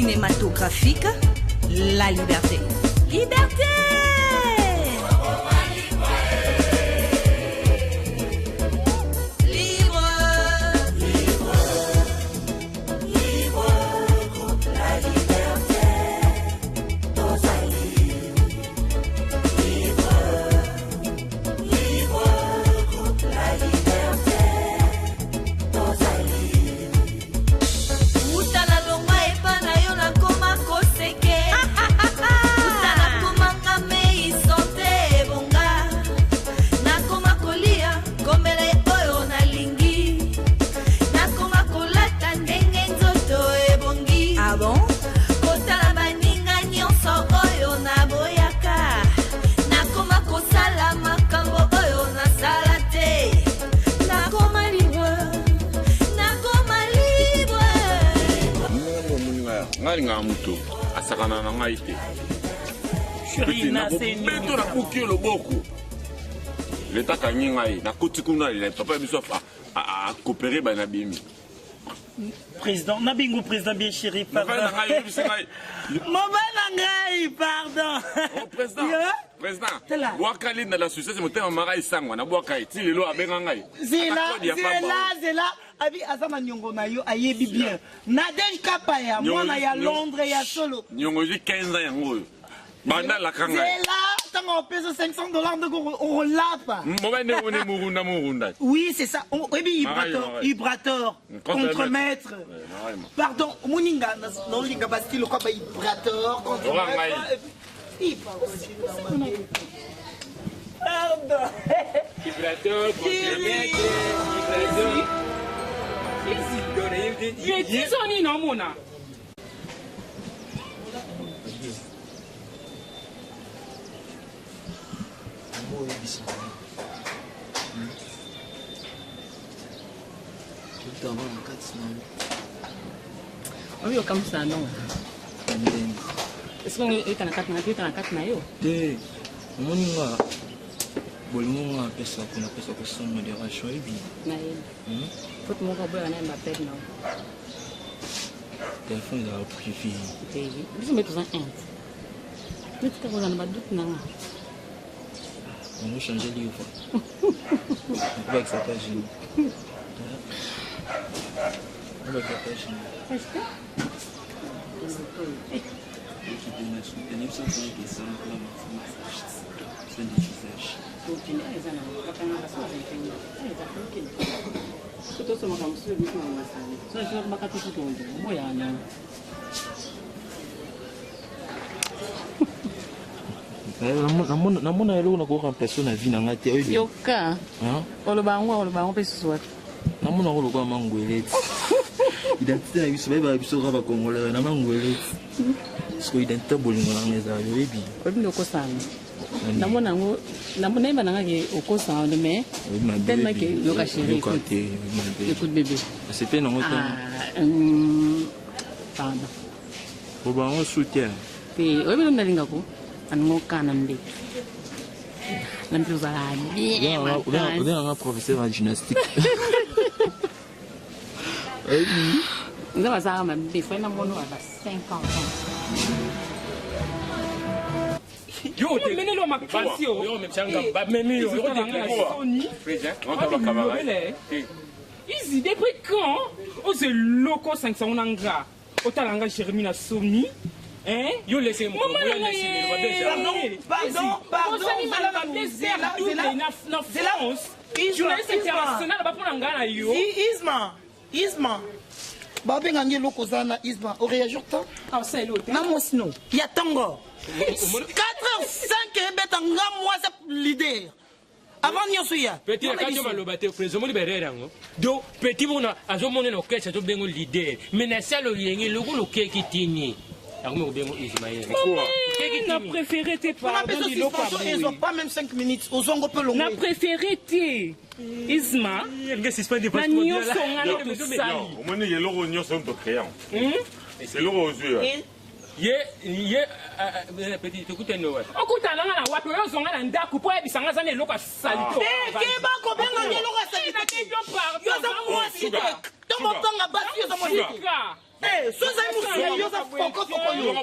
cinématographique, la liberté. Liberté! nga muto asakana na ngai te chérie na beto na kuki loboko leta kanyi ngai na koti kuna le papa biso a coopérer ba na bimi président na bingo président bien chéri pardon mobana ngai pardon président wakali na la société motema mara isangwa na bwaka ti lelo abenga ngai zela abi azama nyongo na yo ayebi bien Nadej Kapaya mwana ya Londres ya solo nyongo ji 15 ans yango banda la kanga zela tango pesa $500 de on lapa mobane one murunda oui c'est ça ebi vibrateur contre-maître pardon moninga non linga bastilo kwa ba vibrateur contre-maître pardon vibrateur contre-maître mais disons non mona oui comme ça non est-ce qu'on est en quatre na yo te moninga bolingo pesa kuna pesa ko son modération et bien na yé faut mon robot na m'appelle non téléphone là privé tv vous mettez en un mais tu as pas doute na on va changer livre on va que ça passe on va que ça passe est-ce que namona eloko nakokamplase na vie na ngai te yoka olobango mpe susu namona ngo lokwa mangweleti identité na biso bayeba biso kaka bacongolais na mangweleti siko identité bolingo na ngai ezala yoyebi oyebi okosanga namona yeba na ngai okosanga mais tellement que yoka chéri écoute bébé c'était nango te pardon obango soutien pe oyebi lo nalingako aningo kana mbe la mpiuza bien un professeur en gymnastique nga bazaka mabe fai na mono aba 50 ans yo menelo mapasio yo mchanga memi yo Easy depuis quand ose loko 500 nanga otalanga Jérémy na Sony hein yo laissez moi pardon Isma babenga ngi loko zana Isma au réagir tant ah c'est l'autre na mosino ya tango 4 5 beta ngamwa sa leader avant nyoso ya petit quand je malobate président libéré rango do petit mona azomona no kesa to bengo leader mais na salo yengi loko lo keki tini armo bengo Ismaël na préféré tes pas ils ont pas même 5 minutes aux ongo pe longo na préféré tes Isma nge suspend de parce que au moins il y a l'euro union sont de créant c'est l'euro aux yeux ye petit écoute no wa okutana na wapi yo zonga na ndaku po ebisanga za lelo ka salito ke ba ko benga lelo ka salito na ke yo pardon yo za mwasi te to motonga basi yo za moniki. Eh, soza musu yo za poko toko yo.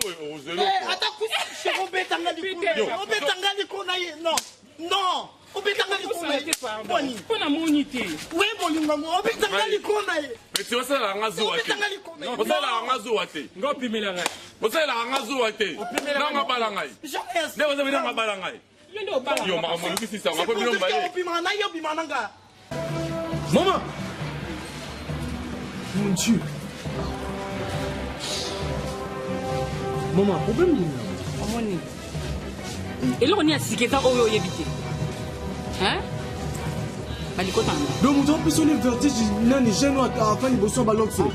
Eh, ata kusi shero betanga likuna. Obetanga likuna ye. Non. Non. Obetanga likuna. Boni. Pona monité. Oui, bolinga mo obetanga likuna ye. Mais tu vas ça la ngazo wate. Vous ça la ngazo wate. Ngo pimela ngai. Vous ça la ngazo wate. Nga bala ngai. Ne vous avez nga bala ngai. Yo ma mo ki sisa nga ko bino mbaye. Bimana yo bimana nga. Maman. Mon Dieu. Maman, problème ni là. Omoni. Eloko ni asiketa oyo yebite. Hein? Balikota. Donc vous avez besoin de vertige nani jeune à faire les boissons baloxo.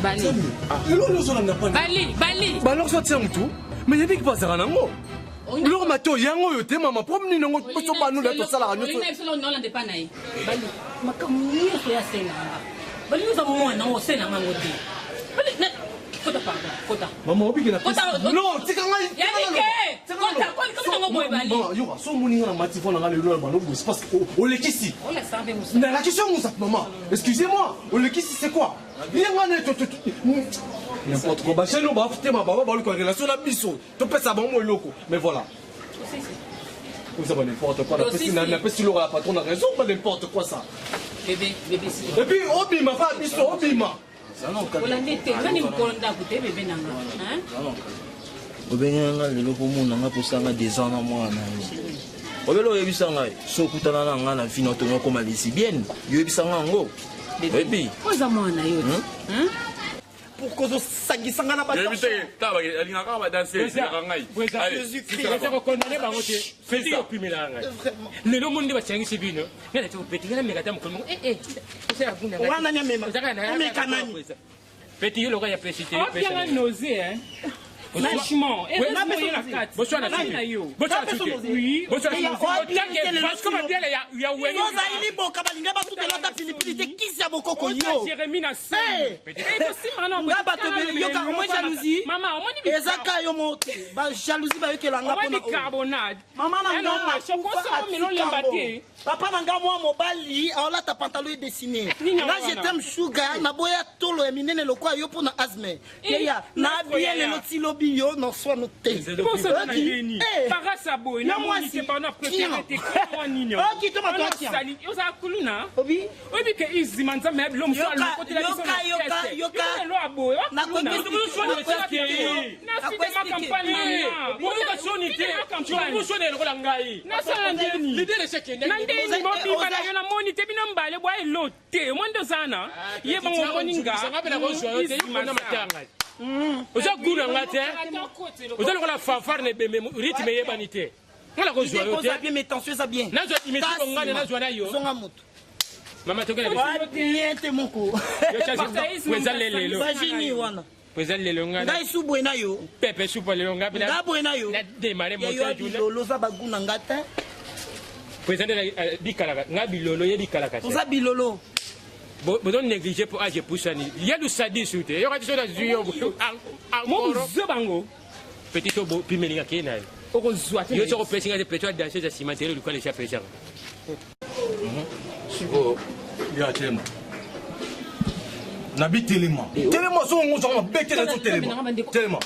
Bali. Eloko nous on n'a pas. Bali. Baloxo tient tout. Mais il y a des qui passent à nango. Eloko mato yango yo te mama problème ni nango boissons ba nous là tout ça là. Nous sommes dans la Bali. Makamu so ya sena. Bali nous avons moi non sena ngango te. Bali kota pardon, kota. Maman obi kena. Non, c'est quand même. Kota, comment nango boy Bali. Bon, yo so moninga na matifo na ngale lo ba no c'est parce que au lekisi. On laisse ça musa. Mais la question Moussa maman, excusez-moi, au lekisi c'est quoi? Bien n'importe quoi. Bah chez nous bah foutre ma baba ba le relation na biso. To pesa ça bon loko. Mais voilà. Vous avez n'importe quoi, la peste l'aura la patronne a raison, pas n'importe quoi ça. Bébé. Et puis Obima pas biso Obima. Olandete, nani mkolonda kute bébé nanga. Hein? Obenga lelo ko mona nga posanga des ans na moi na. Obelo yebisanga so kutana na nga na vino to ngoko malisi bien. Yebisanga ngo. Baby. Oza mwana yo. Hein? Pour cause sangisanga na ba. Yebite ta ba alinga ka ba danser na ngai. Jésus Christ. C'est ko condamner bango te. Feti yo pimela ngai. Lelo mundi ba changi bino. Ngana to peti ngana meka ta mkono. C'est la bunda. Wana nyamema. Omeka nani? Peti yo loka ya précité. Ah, bien la nausée, hein. Franchement, et la carte. Bonsoir na yo. Bonsoir oui. Bonsoir. Parce que ma bien ya wewe. Yo za ili boka balinga ba tout la pilipili te kisi ya bokoko yo. Jérémie na ça. Nga ba to be yo ka mo jalousie. Maman, on dit ezaka yo mote. Ba jalousie ba yo ke langa pona. On dit carbonade. Maman na nga chocolat melon lembate. Papa na nga mo mobali aola ta pantalon dessiné. Là je t'aime sugar na boya tolo ya minene lokwa yo pona asthme. Ya na bien le lotilo bio non soit noté. Para sabo na monité bana préféré te quoi nini. Oh qui toma toi tiens. Yo za kuluna. Obi que izimanza me l'homme soit le côté la yoka lo abo. Na côté na campagne na. Mo ka sonité. Mo sonné ko la ngai. Na sala ndeni. L'idée de ce qui na ndeni mo bi bana yo na monité bino mbale boy loté. Mondo zana. Ye bango boninga. Sanga na ko so yo te ko na matanga. Oza guna ngate. Oza lokola fanfare ne bembe rythme yebanite. Ngala ko joyo te. Oza bien mais tension ça bien. Nazo imiti ko ngane na joana yo. Zonga mutu. Mama tokela bien te moko. Weza lelo. Vagini wana. Weza lelo ngana. Ngai subu na yo. Pepe supu lelo ngabila. Ngabo na yo. Na démarrer mon temps juna. Loza baguna ngata. Weza de bikala ngabi lolo ye bikala kata. Oza bilolo. Vous ne négligez pas âge pour ça. Il y a du sadisme. Il y a des choses à dire. Petit au beau, puis il y a qui est il y a des personnes qui peuvent danser à cimetière du coin de chaque personne. Il y a tellement. Nabi tellement. Tellement, on s'en va bêter dans tout tellement. Tellement.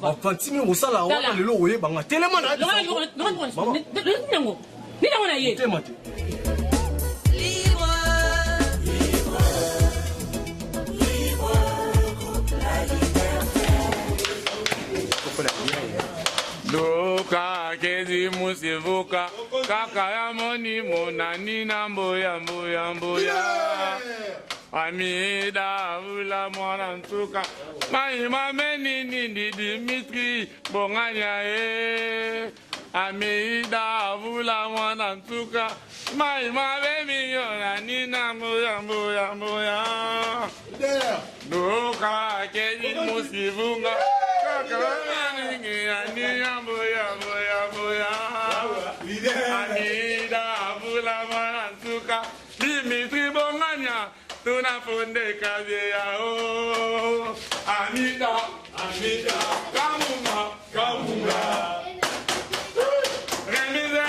Enfin, si nous sommes là, on a le lot, tellement. Tellement. Loka kezi musivuka kaka ya moni monani na mboya mboya mboya Amida ula mwana ntuka Maima meni nindi Dimitri bonganya Amida ula mwana ntuka Maima bemi yona nina mboya mboya mboya Loka kezi musivuka Amida vula manantuka Dimitri bonganya tunafunde kabia o Amida kamunga Remize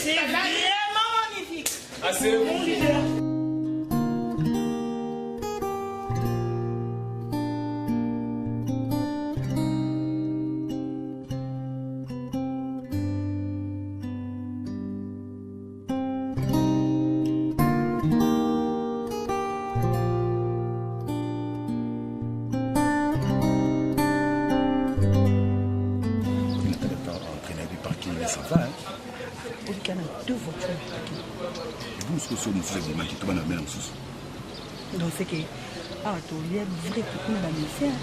C'est vraiment magnifique. Assez bon leader. Ça va, hein? Il y a deux voitures. Et vous, ce que vous faites, vous m'inquiétez pas la même chose. Donc, c'est que. Ah, tu es vrai que tu es la misère.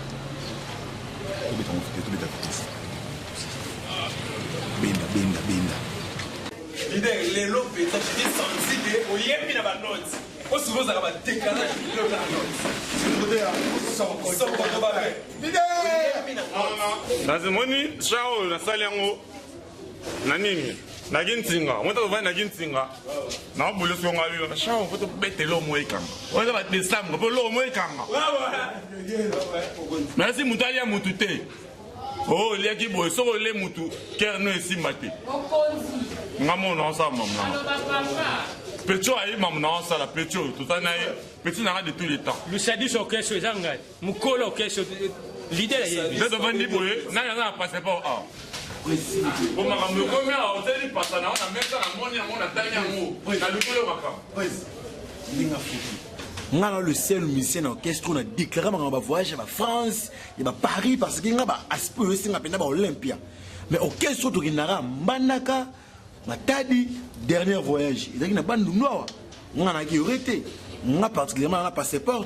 Benda. Leader, les lots, tu es sensible au yémi dans ma note. Au souvent, ça va décalage de la note. Sans leader! Nazimoni, Chao, na Saliango. Nanini, Nagintinga, what of Nagintinga? Now, Bulusonga, Shao, what a better low moikam. What about this time? Go low moikam. Merci Mutalia Mutute. Oh, Liaki boy, so le Mutu, Kerno et Simati. Maman, non, ça, maman. Petro a eu maman, ça, la Petro, tout un aïe, petit n'a de tous les temps. Le sadis au caisse, Zangai, Mukolo caisse, l'idée est. Vous êtes devant les boys, n'a rien à passer par A. Bon, ma me commet à hôtel, parce qu'on a même ça, la monnaie, on a taillé un mot. On a le boulot, ma le seul musicien orchestre on a déclaré un voyage à France et à Paris parce qu'il y a un aspect aussi à Olympia. Mais orchestre qui n'a Manaka, Matadi, dernier voyage. Il y a une bande noire. On a qui aurait été. On a particulièrement un passeport.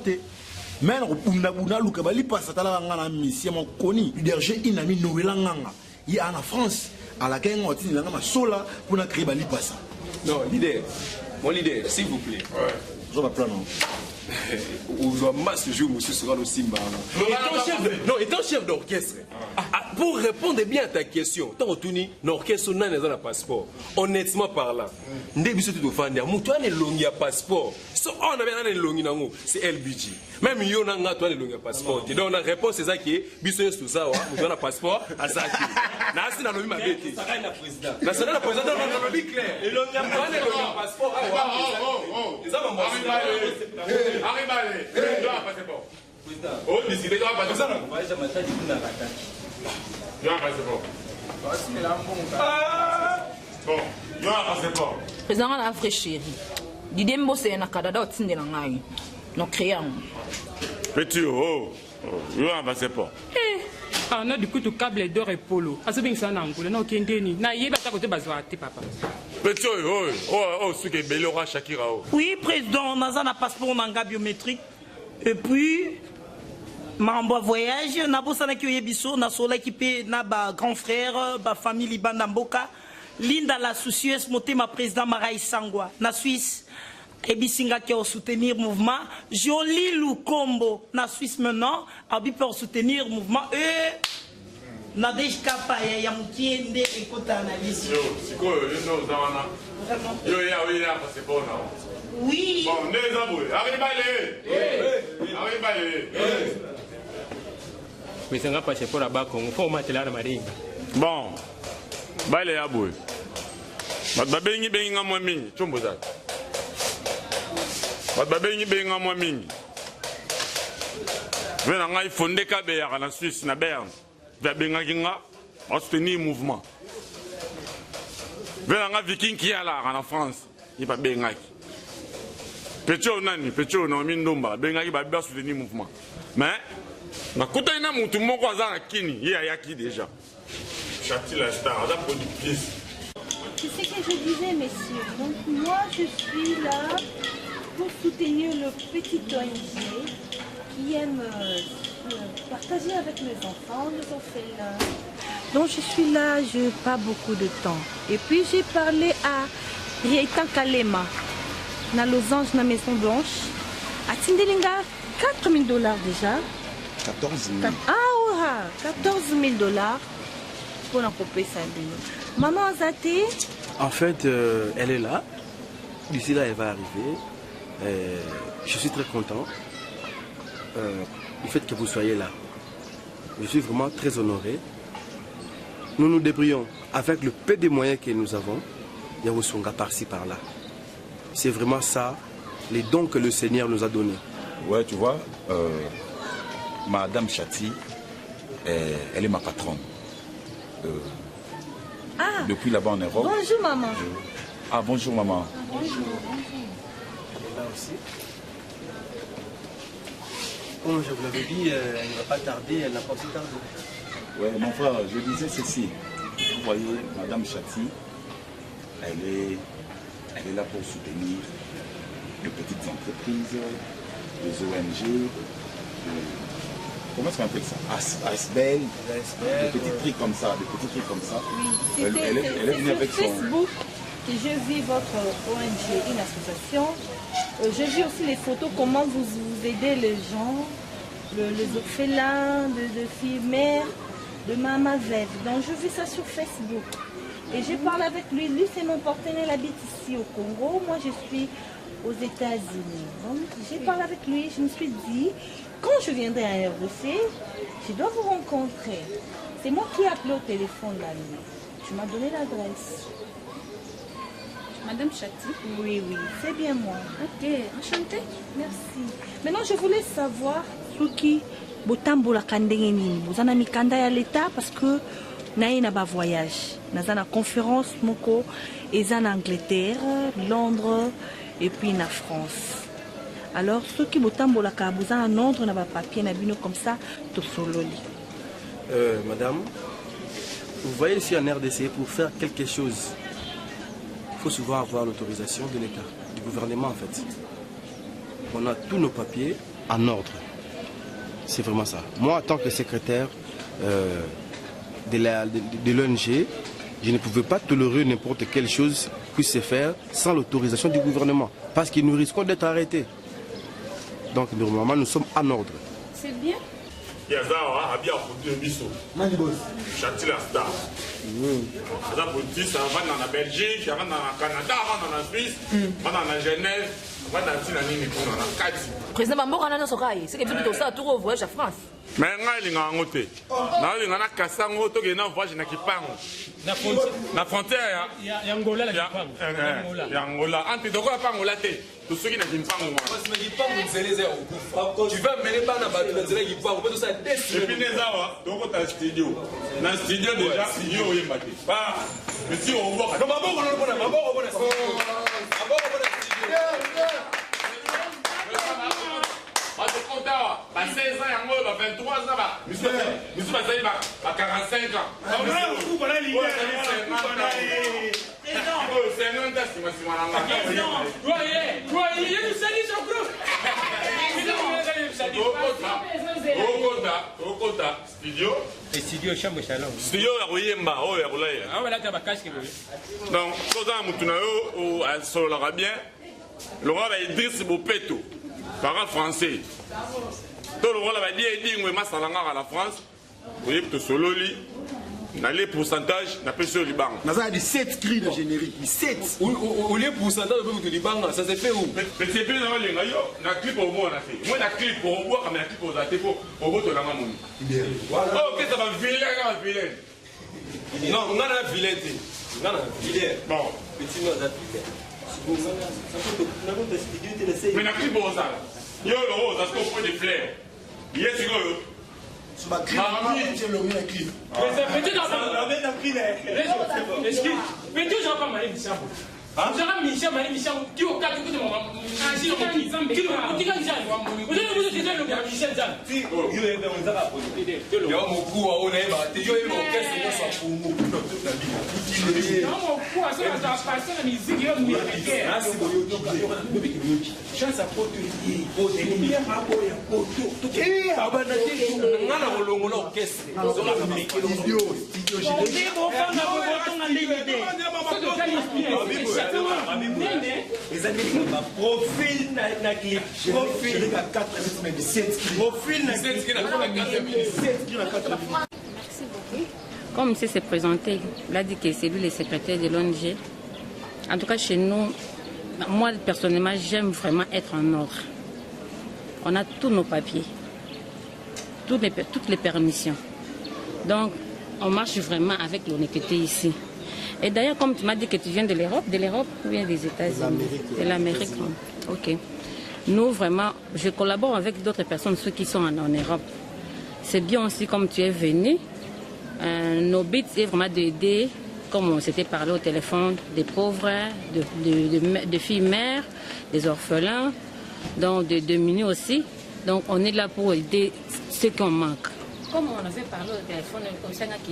Mais on a Lukabali passe à la mission mon connu. Leader Inami Novelanganga. Il y a en France à laquelle on a dit que sola pour la créer bali passa. Non, leader. Mon leader, s'il vous plaît. Je vais prendre. Vous avez masse de jours, monsieur sera le Simba. Étant chef d'orchestre, pour répondre bien à ta question, tant que l'orchestre n'a pas de passeport, honnêtement parlant, on a un passeport. On a un c'est LBG. Même si on a un passeport. Donc la réponse c'est ça qui est, on a un passeport à ça. On a un président. Arrive, tu dois passer pas. Oh, décidez, tu dois passer pas. Tu dois passer pas. Bon, tu dois passer pas. Président, on a fait chéri. L'idée de bosser dans le Canada, c'est de l'anglais. Nous créons. Petit, oh, tu dois passer pas. On a du coup tout câble d'or et polo. Ah, c'est bien ça, non, non, qui est déni. Na yé bata côté bazoati, papa. Petit, oh, ce qui est Belora Shakira. Oui, président, on a un passeport en biométrique. Et puis, membre voyage, on a besoin de Yebiso, on a sur l'équipe, on a grand frère, ma famille Libandamboka, Linda la soucieuse, monté ma président Maraï Sangwa, na Suisse. Et Bisinga qui a soutenir le mouvement. Joli Lukombo, na Suisse maintenant, a pour soutenir le mouvement. Nadej Kapaya, Yamukiende et Kota Analyse. Oui. Bon, mais ça n'a pas passé pour la bas, on faut mettre la marine. Bon, baile ya boy. Babengi benga mwa mingi, chombo za. Babengi benga mwa mingi. Vena ngai fondé kabe ya na Suisse na Berne. Va benga kinga, on soutenir mouvement. Vena nga viking qui est là en France, il va benga. Pecho nani, pecho na mindomba, benga ki ba bien soutenir mouvement. Mais na kota ina mutu moko azana kini, il y a qui déjà. Chati la star, ça pour du pièce. C'est ce que je disais, messieurs. Donc moi, je suis là pour soutenir le petit ONG qui aime partager avec les enfants, les orphelins. Donc je suis là, je n'ai pas beaucoup de temps. Et puis j'ai parlé à Rietan Kalema, dans Losange, dans la Maison Blanche, à Tindelinga, $4 000 déjà. 14 000. Ah, ouais, $14 000 pour la couper ça. Maman Azate. En fait, elle est là. D'ici là, elle va arriver. Je suis très content du fait que vous soyez là. Je suis vraiment très honoré. Nous nous débrouillons avec le peu de moyens que nous avons. Il y a Osonga par-ci, par-là. C'est vraiment ça, les dons que le Seigneur nous a donnés. Ouais, tu vois, Madame Chati, elle est ma patronne. Depuis là-bas en Europe. Bonjour maman. Ah bonjour maman. Bonjour. Elle est là aussi. Comme je vous l'avais dit, elle ne va pas tarder, elle n'a pas pu tarder. Ouais, mon frère, je disais ceci. Vous voyez, Madame Chati, elle est là pour soutenir les petites entreprises, les ONG, comment est-ce qu'on appelle ça? Asbel, des petits trucs comme ça, Oui, elle est venue avec son Facebook que j'ai vu votre ONG, une association. J'ai vu aussi les photos, comment vous aidez les gens, les orphelins, de filles mères, de maman veuve. Donc je vis ça sur Facebook. Et j'ai parlé avec lui. Lui, c'est mon partenaire, il habite ici au Congo. Moi, je suis aux États-Unis. Donc j'ai parlé avec lui. Je me suis dit, quand je viendrai à RDC, je dois vous rencontrer. C'est moi qui ai appelé au téléphone la nuit. Tu m'as donné l'adresse. Madame Chati? Oui, c'est bien moi. Ok, enchantée. Merci. Maintenant, je voulais savoir ce qui botambola kandengeni. Vous en avez mikanda à l'État parce que naïe n'a pas voyage. Nous avons une conférence moko et en Angleterre, Londres et puis en France. Alors, ceux qui botambola kabouza en Londres n'a pas papier n'a bino comme ça tout sololi. Madame, vous voyez ici en RDC pour faire quelque chose. Il faut souvent avoir l'autorisation de l'État, du gouvernement en fait. On a tous nos papiers en ordre. C'est vraiment ça. Moi, en tant que secrétaire de l'ONG, je ne pouvais pas tolérer n'importe quelle chose puisse se faire sans l'autorisation du gouvernement. Parce que nous risquons d'être arrêtés. Donc, normalement, nous sommes en ordre. C'est bien. Yazawa, Abia Foutu Bisso. Chati la star. Aza Foutu, ça va dans la Belgique, ça va dans le Canada, ça va dans la Suisse, ça va dans la Genève, ça va dans la Nini, dans la Kati. Président Bambo, on a notre oreille. C'est que vous dites ça, tout au voyage à France. Mais ngai linga ngote. Na linga na kasango to ke na voyage na kipango. Na frontière ya Angola la kipango. Ya Angola. Anti doko pa Angola te. To soki na kipango. Parce que kipango nzeleze okufa. Tu vas mener pas na bato na nzeleze kipango, mais tout ça est. Et puis nezawa, doko ta studio. Na studio déjà studio yemba te. Pas monsieur on voit. Non babo on bona babo on bona. Babo on bona studio. Bah 16 ans, 23 ans, monsieur, bazali à 45 ans. Studio chambre salon. Studio ya koyemba oyo ya kolaya. Ah voilà ta bakasque. Donc, koza mutu na yo o sololaka bien. Le roi va Idriss Bopeto, parent français. Tout le roi va dire Edingwe Masalanga à la France. Vous voyez que Sololi, dans les pourcentages, n'a pas sur le Liban. Nous avons 7 cris de générique. 7. Où les pourcentages de Liban, ça s'est fait où? Mais c'est plus dans les maillots, la clip au moins on a fait. Moi, la clip pour boire, mais la clip aux athées, au bout de la maman. Ok, ça va vilain, vilain. Non, on a un vilain. On a un vilain. Bon. Petit nom d'un vilain. Mais n'a plus bon ça. Yo, le rose, est-ce qu'on peut des fleurs? Yes, you go. Sur ma clé, tu le mets la clé. Mais c'est petit dans la excuse. Mais tu n'as pas mal de ça. Vous avez mis ça, qui au cas de mon ainsi au qui vous avez vous les amis, profil na clip, profil na 4 mais 17 profil na 17 qui na 4 Merci beaucoup. Comme il s'est présenté, il a dit que c'est lui le secrétaire de l'ONG. En tout cas, chez nous, moi personnellement, j'aime vraiment être en ordre. On a tous nos papiers, toutes les permissions. Donc, on marche vraiment avec l'honnêteté ici. Et d'ailleurs, comme tu m'as dit que tu viens de l'Europe ou bien des États-Unis? De l'Amérique. Ok. Nous, vraiment, je collabore avec d'autres personnes, ceux qui sont en Europe. C'est bien aussi comme tu es venu. Nos buts, c'est vraiment d'aider, comme on s'était parlé au téléphone, des pauvres, de filles mères, des orphelins, donc de démunis aussi. Donc, on est là pour aider ceux qui en manquent. Comme on avait parlé au téléphone, comme ça, tu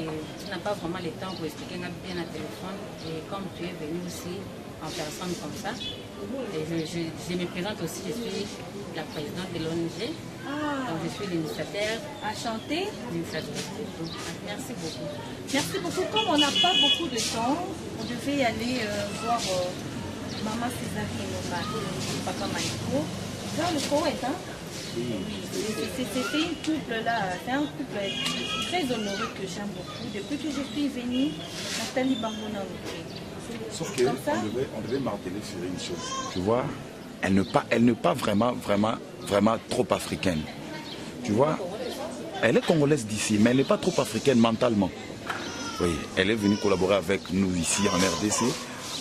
n'as pas vraiment le temps pour expliquer bien au téléphone. Et comme tu es venu aussi en personne comme ça, et je me présente aussi, je suis la présidente de l'ONG. Donc je suis l'initiateur. Enchantée. Merci beaucoup. Merci beaucoup. Comme on n'a pas beaucoup de temps, on devait aller voir Maman Césarine, mon mari, Papa Maïko, dans le Koweït, hein? C'était un couple là, c'est un couple très honoré que j'aime beaucoup. Depuis que je suis venue, Nathalie Bambona. Sauf qu'on devait marteler sur une chose. Tu vois, elle n'est pas vraiment trop africaine. Tu vois, elle est congolaise d'ici, mais elle n'est pas trop africaine mentalement. Oui, elle est venue collaborer avec nous ici en RDC.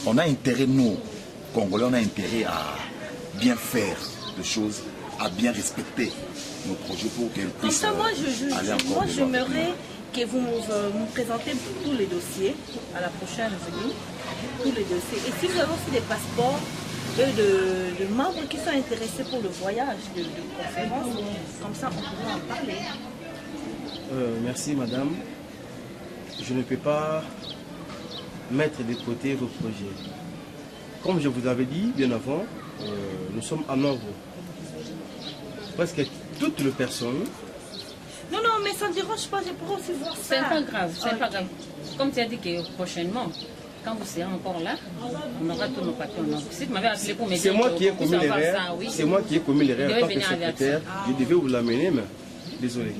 On a intérêt, nous, Congolais, on a intérêt à bien faire des choses, à bien respecter nos projets pour qu'elle puisse aller encore. Moi, j'aimerais que vous me présentez tous les dossiers à la prochaine venue, tous les dossiers. Et si vous avez aussi des passeports de membres qui sont intéressés pour le voyage de conférence, comme ça, on pourra en parler. Merci, madame. Je ne peux pas mettre de côté vos projets. Comme je vous avais dit bien avant, nous sommes en ordre. Presque toutes les personnes. Non, mais ça ne dérange pas, je pourrais aussi voir ça. C'est pas grave, c'est pas grave. Comme tu as dit que prochainement, quand vous serez encore là, on aura tous nos papiers en ordre. Si tu m'avais appelé pour me dire c'est moi qui ai commis l'erreur. C'est moi qui ai commis l'erreur en tant que secrétaire. Je devais vous l'amener, mais désolé.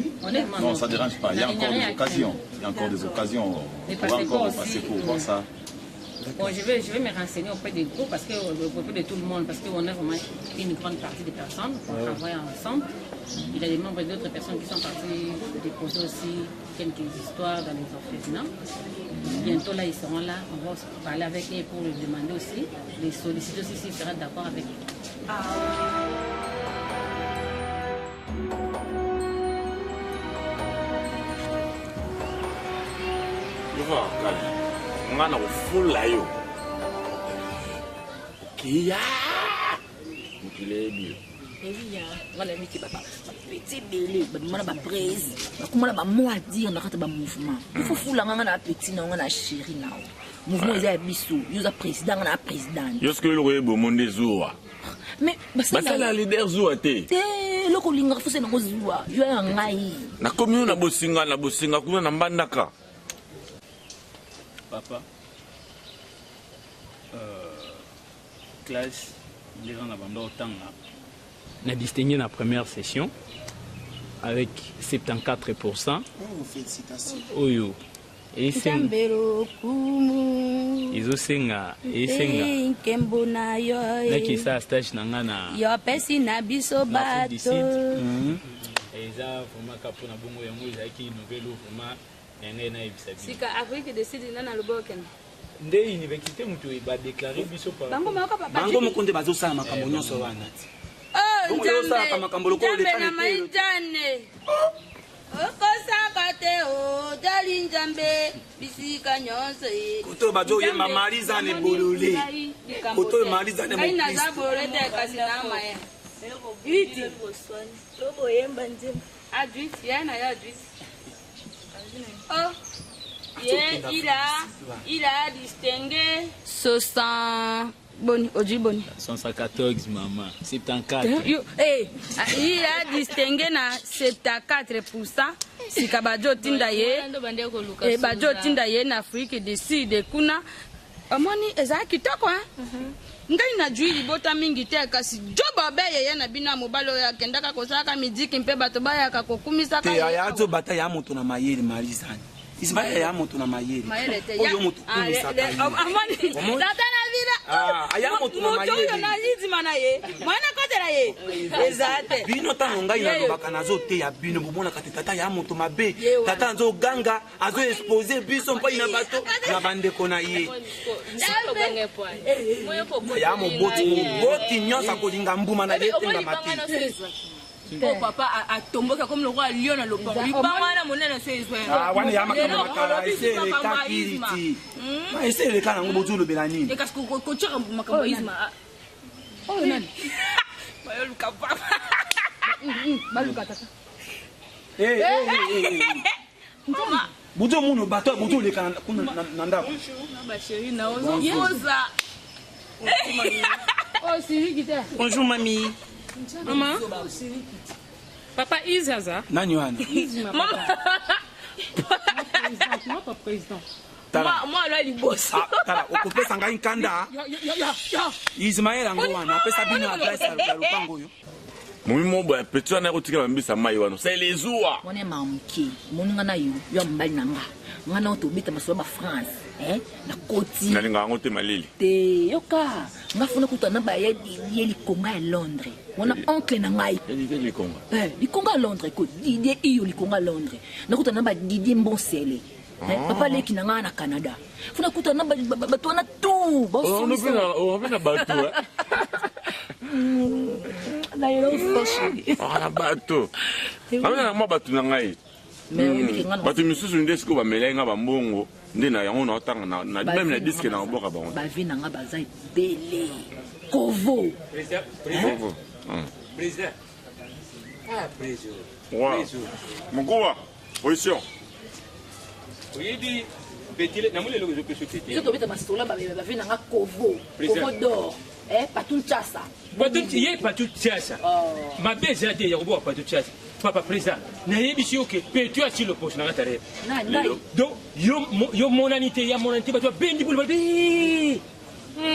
Non, ça ne dérange pas. Il y a encore des occasions. Il y a encore des occasions. On pourra encore passer pour voir ça. Bon, je vais me renseigner auprès des groupes, auprès de tout le monde, parce qu'on a vraiment une grande partie des personnes qui travaillent ensemble. Il y a des membres d'autres personnes qui sont parties déposer aussi quelques histoires dans les orphelinats. Bientôt là, ils seront là, on va parler avec eux pour leur demander aussi, les solliciter aussi s'ils seront d'accord avec eux. ngana kufula yo kia mukilebio ebiya wala miki papa petit belé bamona ba presse bakumona ba moi dire na kata ba mouvement il faut fula ngana na petit na ngana chéri na mouvement eza biso yoza président na président yoske lo yebo monde zuwa mais basala leader zuwa te loko linga fuse na zuwa yo ya ngai na komi na bosinga kuna na mbandaka. Papa, classe, les gens n'ont autant. On a distingué la première session avec 74%. Oh, félicitations. Oyo. Et c'est. Ils ont senga. Et senga. Là qui ça stage nangana. Yo pesi na biso bato. Et ça vraiment capona bongo yango ils a qui nouvelle vraiment nenge na ebisa bi sika Afrique décide na loboken nde université mutu ba déclarer biso par bango mokonde bazosala makambo nyonso wana Njambe na maitane okosaka te ojali Njambe bisika nyonso koto bazoyemba marizane bolole koto marizane naza bolole te kasi na maya iti tokoyemba Njembe adwit yana ya adwit oh il a distingué 60 Boni, Ojiboni. 114, maman. 74. Il a distingué na 74%. Si Kabajo Tindaye, et Bajo Tindaye na Afrique du Sud, kuna. Amoni, eza kitoko, ngai na juili bota mingi te kasi joba beye ya na bina mobalo ya kendaka kosaka midiki mpe bato baya kakokumisa ka. Ya azo bata ya moto na mayeli marizani. Ismaël ya moto na mayeli. Oyo moto kumisa ka. Amoni, tata na vida. Aya moto na mayeli. Moto na lizima na ye. Mwana kotela ye. Ezate. Bino tango ngai na lobaka nazo te ya bino bomona kati tata ya moto mabe. Tata nzo ganga azo exposer biso mpa ina bato na bande kona ye. Ya mo boti nyosa kolinga mbuma na ye tenga mati. Oh papa a tomboka comme le roi lion na lopango. Libanga monene se izwe. Wana ya makama makala ese le kakiriti. Ma ese le kana ngo bozulu belani. E kasi ko chaka makamba izma. Oh nani? Bayo luka papa. Baluka tata. Mama. Buzo muno bato buzo le kana na ndako. Ba chérie na oza. Oh Siri kita. Bonjour mamie. Maman. Papa Izaza. Nani wana? Maman. Moi président. Moi là il bosse. Tala, okopesa ngai nkanda. Ismaël ngo wana, apesa bino adresse ya lupango yo. Mumi mobo ya petit na kotika mbisa mai wana. C'est les oua. Mone mamki, moninga na yo mbali nanga. Ngana otobita masoba France, na koti. Na linga ngote malili. Te yoka, ngafuna kutana ba ya Didier Likonga à Londres. Wana oncle na ngai. Didier Likonga. Likonga à Londres ko Didier iyo Likonga à Londres. Na kutana ba Didier Mbonsele. Papa leki na ngana Canada. Funa kutana ba bato na tout. On va na bato. Na yo foshi. Ah bato. Amena na bato na ngai. Bato misusu nde siko ba melenga ba mbongo nde na yango na otanga na même na disque na boka ba. Ba vi na nga bazai bele. Kovo. Kovo. Président. Ah, président. Wow. Mkoa. Position. Oui, dit petit na mule logo petit. Je te beta mastola ba vi na nga Kovo. Kovo d'or. Patou Tchassa. Patou Tchassa. Patou Tchassa. Ma beza de Yoruba Patou Tchassa. Papa président, nayebi que Petro a le poste na tare. Donc yo monanité ya monanité ba to bendi bul balbi.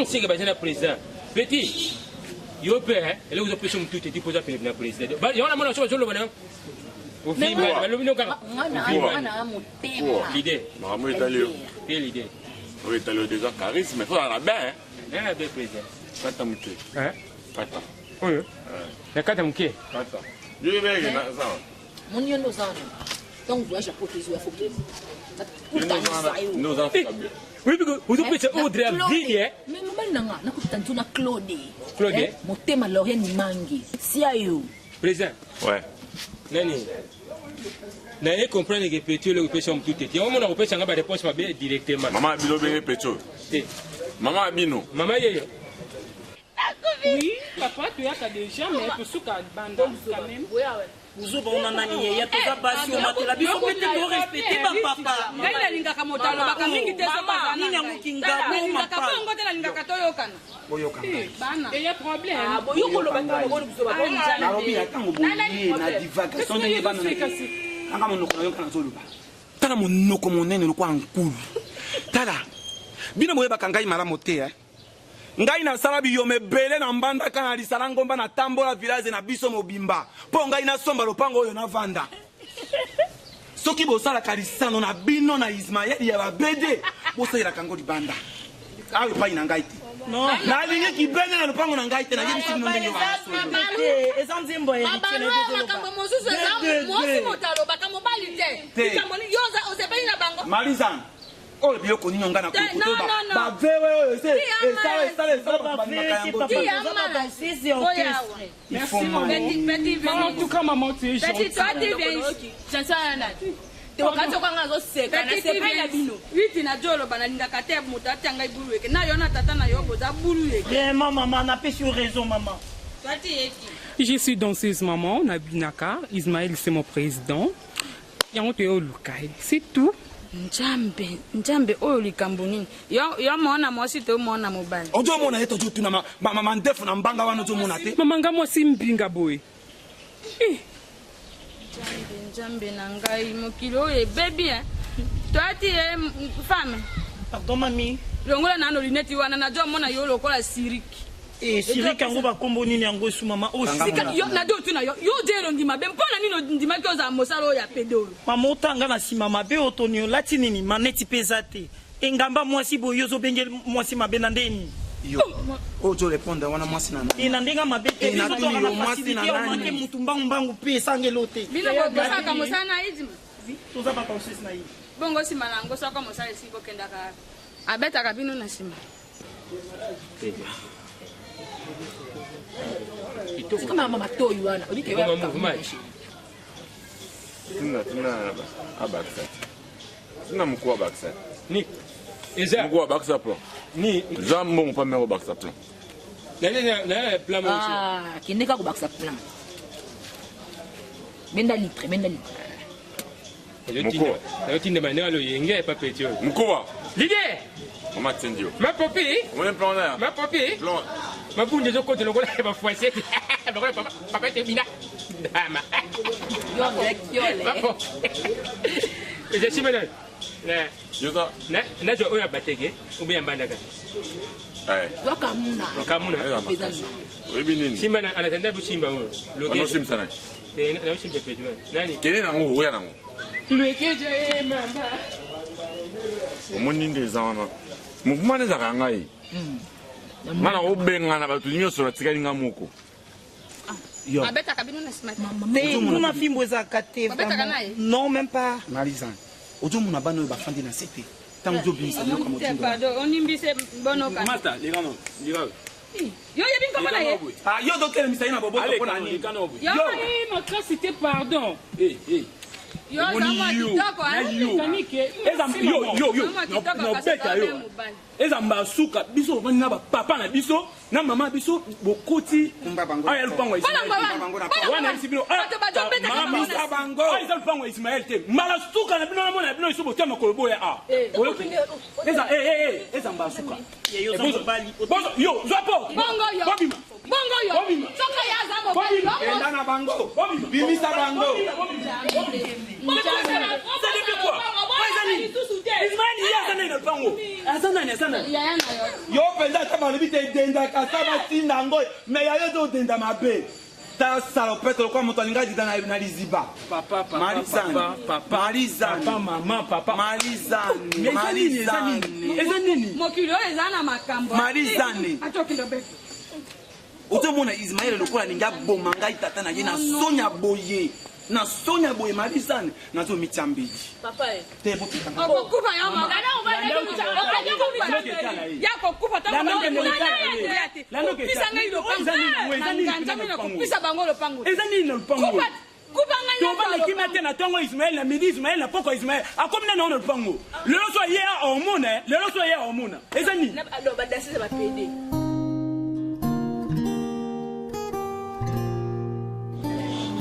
C'est que bazana président. Petit. Yo pe ele uzo peso mtu te posa pe na président. Ba yo na mona so lo bana. Au film ba lo bino ka. Ngana motema. L'idée. Maman italien. Quelle idée? Oui, italien déjà charisme, mais faut la bain. La bain président. Kata mke. Kata. Oui. Na kata mke. Kata. Je vais na ça. Mon yono zana. Donc voyage à protéger à faut. Nous enfants. Oui, parce que vous pouvez Audrey Aville. Mais maman nanga na kutantuna Claude. Claude. Motema Lorraine Mangi. Si ayo. Président. Ouais. Nani. Nani comprendre que Petro le pêche tout était. On m'a repêché ngaba réponse ma bien directement. Maman bilo be Petro. Maman Abino. Maman yeyo. Oui, papa, tu as déjà, mais pour ce cas, banda quand même. Vous avez un ami, il y a tout ça, parce que la vie, faut respecter ma papa. Ngaina linga kamotalo baka mingi te sapa nini yango kinga linga kabongo te na linga katoyokana. Bana. Il y a problème. Boyoko lo baka mo biso baka njana. Na robi ya tango boyi na divagation de bana. Anga monoko na yokana zoluba. Tala monoko monene lokwa nkulu. Tala. Bino boye baka ngai malamu te ngai na sala biyome bele na mbanda kana lisala ngomba na tambola village na biso mobimba po ngai na somba lopango oyo na vanda soki bosala kalisano na bino na Ismaël ya babede bosala kango libanda Ah, il pas une angaïti. Non, la ligne qui baigne dans le pango n'angaïti, n'a pas de nom. Et sans zimbo, et Marizan. Oh, bien connu, on gagne. En tout cas, maman, tu es gentille. Maman, n'a pas sur raison, maman. Je suis danseuse, maman, on a Binaka. Ismaël, c'est mon président. Et on te c'est tout. Njambe oyo likambo nini yo mona mwasi to mona mobali ojo mona yeto jo tuna mama ndefu na mbanga wana ojo mona te mama ngamo simbinga boy Njambe na ngai mokili oyo baby toati femme pardon mami longola nano lineti wana na jo mona yo lokola siriki siriki yango bakombo nini yango su mama sika yo na do tuna yo jero ndima be mpona nino ndima ki oza mosalo ya pedolo mama otanga na sima mabe otonio lati nini maneti peza te engamba mwasi boyo ozobengeli mwasi mabe na ndeni yo ojo répondre wana mwasi na nani na ndenga mabe te ezotona na mwasi na nani mutu mbangu pe esangelo te bino bosaka mosana izima toza bakonsis na ye bongo sima nango soka mosala esi bokendaka abetaka bino na sima C'est comme maman toy wana. On dit que Tuna mkuu baksa. Ni. Eza mkuu baksa plan. Ni jambo pas mero baksa plan. Na plan mo. Ah, kineka ko baksa plan. Benda litre. Mkuu. Na tinde maneno lo yenge pa petio. Mkuu. L'idée. Mama tendio. Ma popi. On plan là. Ma popi. Plan. Ma bunde zo kote lokola ba foise. Papa te bina. Dama. Yo le. Je suis madame. Yoza. Na jo oya batege. Ubi ambanda ka. Wakamuna. Webi nini? Simba anatenda bushimba huyo. Ano sim sana. Na ushimbe pedwa. Nani? Kene na ngo oya nango. Lwekeje mama. Omoni ndezana. Mouvement des arangai. Mana obengana batu nyonso batikali nga moko. Yo. Abeta kabino na smart. Mama fimbo za kate. Non même pas. Marizan. Ojo mona bano ba fandi na cité. Tango jo binsa no kamo tindo. Pardon, on imbise bono ka. Mata, ligano. Yo yebi ngoma na ye. Ah yo docteur misai na bobo ko na ni. Yo ma classe c'était pardon. Yo zama kitoko no beta yo ezamba suka biso bana ba papa na biso na mama biso bokoti aya lupango Ismaël wana sibino mama bango aya lupango Ismaël te mala suka na bino na mona bino iso botema kolobo ya ezamba suka yo zapo bongo yo soka ya zama enda na bango bimisa bango yo penza kama libite denda kasaba tinda ngo me ya yo denda mabe ta salopette kwa moto alinga dida na liziba papa mama papa Marizan mokilo ezana makambo Marizan atokilo beto otomona Ismaël lokola ninga bomanga itata na ye na sonya boye Marizan na zo mitiambiji papa te bopita kufa ya mama ya kufa ta pisa ngai lo pango pisa bango lo pango ezani no pango kufa ngai to ba kimate na tongo Ismaël na midi Ismaël na poko Ismaël akomina na no pango lelo so ye omona ezani na lo badasi ba pede.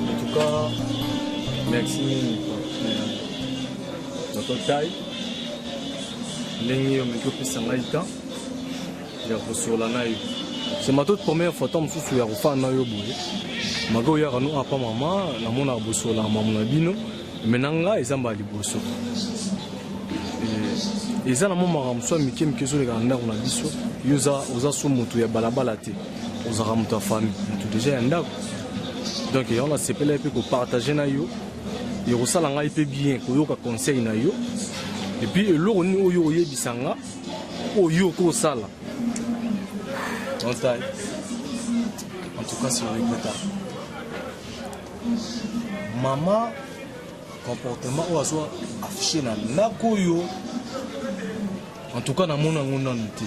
En tout cas, merci notre taille. C'est ma toute première fois que je suis à Mago ya ranu apa mama na mona boso la mama na bino menanga ezamba liboso eza na mama ramso mike mikezo le ganda na biso yoza oza so mutu ya balabala te oza ramuta famille mutu déjà ndako donc on a sepela pe ko partager na yo et osala ngai pe bien ko yoka conseil na yo et puis eloko ni oyo oyebisanga Oyoko Sala. En tout cas, c'est regrettable. Maman, comportement ou soit affiché na nakoyo. En tout cas, na mon angonanité.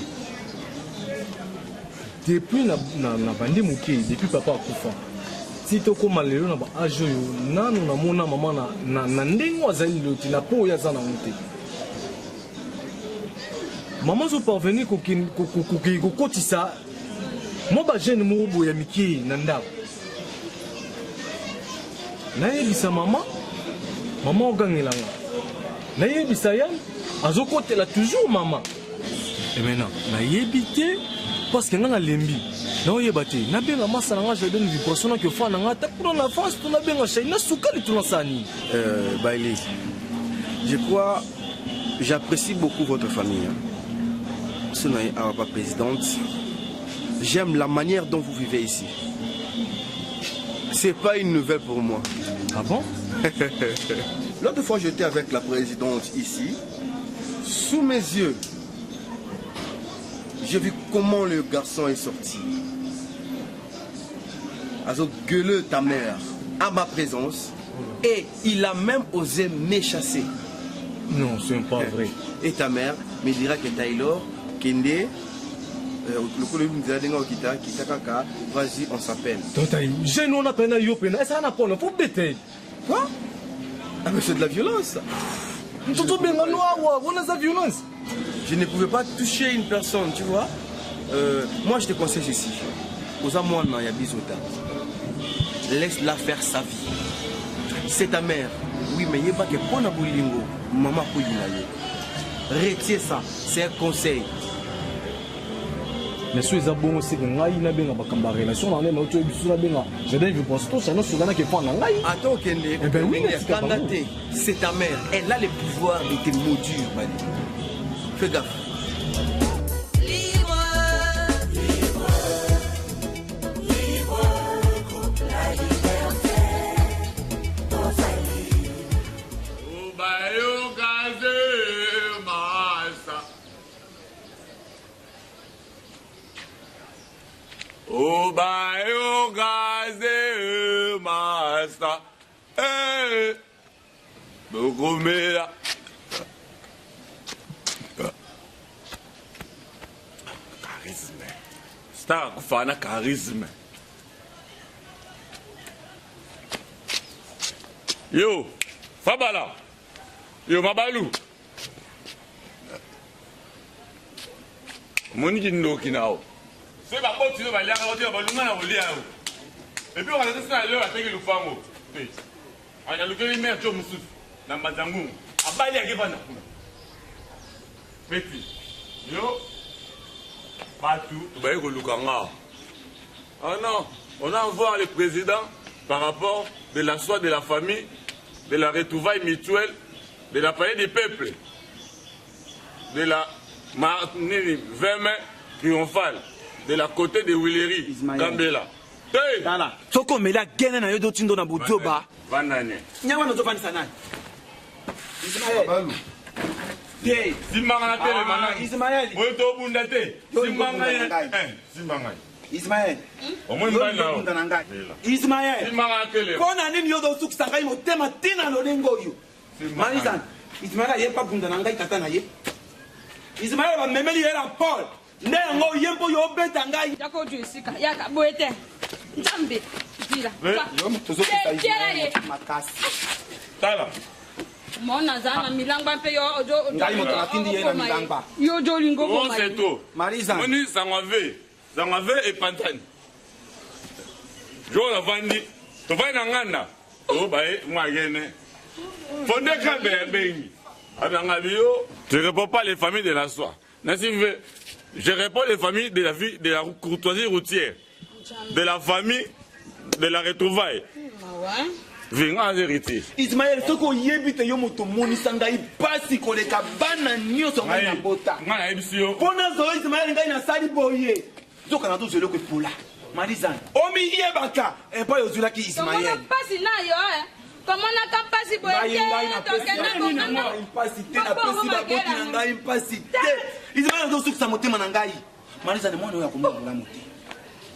Depuis na bandi muki, depuis papa akufa. Si tu as malheur na ba ajo yo, nanu na mona maman na ndengo azali loti na po ya zana monte. Maman zo parvenu ko kotisa. Moi ba jeune mo boya miki na ndako. Na yebisa maman ogangelanga. Na yebisa ya azokotela toujours maman. Et maintenant, na yebité parce que nga lembi. Na oyebate, na benga masala nga jardin de vibration que fa na nga ta pour la France, tu na benga chay na sukali tu na sani. Bailey. Je crois j'apprécie beaucoup votre famille. Sonaï Araba présidente. J'aime la manière dont vous vivez ici. C'est pas une nouvelle pour moi. Ah bon? L'autre fois, j'étais avec la présidente ici. Sous mes yeux, j'ai vu comment le garçon est sorti. Alors, gueule ta mère à ma présence. Et il a même osé m'échasser. Non, c'est pas vrai. Et ta mère me dira que Taylor, Kende, le collègue nous dira Kita Kaka, vas-y, on s'appelle. J'ai non appelé à Yopena, et ça n'a pas, il faut bêter. Quoi? Ah, mais c'est de la violence. On a de la violence. Je ne pouvais pas toucher une personne, tu vois. Moi, je te conseille ceci. Aux amours, il y a bisota. Laisse-la faire sa vie. C'est ta mère. Oui, mais il n'y a pas que pour Nabulingo, maman pour retiens ça, c'est un conseil. Mais si vous avez bon aussi que vous avez une relation, vous avez une relation, je vais vous poser tout ça, vous avez une relation. Attends, Kende, c'est ta mère. Elle a le pouvoir de te maudire, Mali. Fais gaffe. Obayo gaze masta Bokomela charisme star kufana charisme yo Fabala yo Mabalou Moni ndoki nao c'est pas bon, tu vas aller à la radio, on va aller à et puis on va laisser ça là, avec le fango. On a le gars mère Joe Moussou, dans Mazangou. À Bali à Gevana. Petit. Yo. Partout, tu vas y Lukanga. Ah non, on a envoyé le président par rapport de la soie de la famille, de la retrouvaille mutuelle, de la paix des peuples, de la verme triomphale. De la côté de Willery, Gambela. Tala. Soko mela gene na yodo tindo na bojoba. Vanane. Nyawa no zofani sana. Ismaël. Hey, Simanga na tele mana. Ismaël. Moto bunda te. Simanga Simanga. Ismaël. Omo mbana. Ismaël. Simanga na tele. Kona nini yodo sukisa ngai motema tina lolengo yo. Marizan. Ismaël yepa bunda na ngai tata na ye. Ismaël ba memeli era Paul. Nengo yempo yo beta ngai yako juisika yaka boete njambe dira yo mtozo kutaye makasi tala mona zana milangba mpe yo ojo ngai moto nakindi ye na milangba yo jo lingo ko mai seto Marisa moni sangave et pantane jo la vandi to vai na ngana o bae mwagene fonde ka bengi abanga bio tu réponds pas les familles de la soie nasive. Je réponds les familles de la vie, de la courtoisie routière, de la famille, de la retrouvaille. Venga héritier. Ismaël, ce qu'on y évite, yo moto moni sangai pasi koleka bana nyoso ngai na bota. Ngana ebisio. Pona zo Ismaël ngai na sali boye. Zoka na to zelo ko pola. Marizan. Omi yebaka. E pa yo zula ki Ismaël. Comment pasi na yo Comment on a capacité pour ngai na pesi na pesi ba boti na ngai pasi te. Ismaël ndo suku sa motema na ngai. Malisa ne mwana oyo akomona bolamu te.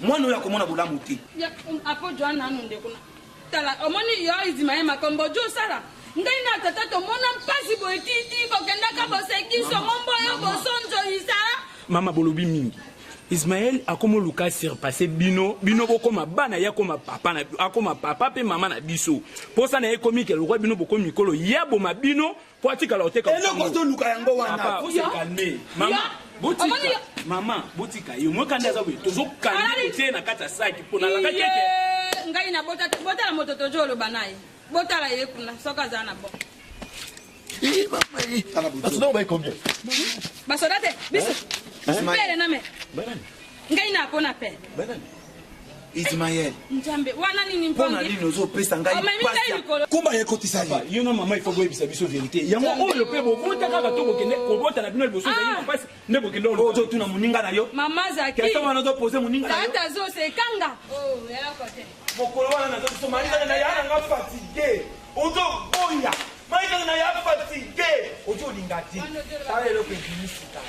Mwana oyo akomona bolamu te. Ya apo Joana nanu ndekuna. Tala omoni yo Ismaël makombo jo sala. Ngai na tata to mona mpasi boititi bokenda ka bosekiso ngombo yo bosonjo isala. Mama bolobi mingi. Ismaël a comme Lucas surpassé bino bokoma bana ya koma papa na akoma papa pe mama na biso. Pour ça na ekomi ke le roi bino boko mikolo ya bo mabino pour atika la oteka. Et le koto Lucas yango wana. Faut se calmer. Maman botika. Maman botika yo mo kanda za bo tozo calmer te na kata saki pour na la keke. Ngai na bota la moto tojo lo banayi. Bota la yekuna soka zana bo. Basoda ba combien? Basoda te biso. Pele na me. Ngai na pona pele. Ismaël. Njambe wana nini mpongi? Pona nini ozo pesa ngai pasi. Kumba yekotisa ye. You know mama il faut boyebisa biso vérité. Yango oyo pe bo bota kaka to bokende ko bota na bino liboso za pasi ne bokende ozo tuna muninga na yo. Mama Zaki. Kesa wana zo poser muninga na yo. Tata zo se kanga. Oh, yala kote. Bokolo wana na zo somaliza na yana nga fatigué. Ozo boya. Maïka na ya fatigué. Ozo lingati. Sale lo pekinisika.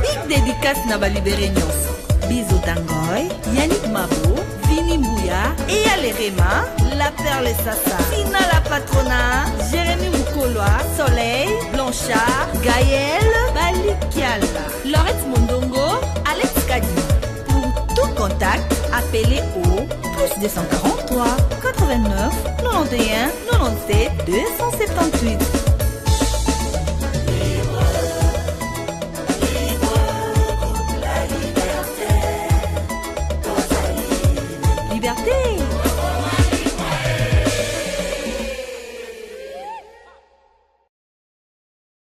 Big dédicace na balibéré nyonso. Bizo Tangoy, Yannick Mabo, Vini Mbouya, Eya Lerema, La Perle Sassa, Tina la Patrona, Jérémy Moukolwa, Soleil, Blanchard, Gaël, Balikiala, Laurette Mondongo, Alex Kadi. Pour tout contact, appelez au +243 89 91 97 278.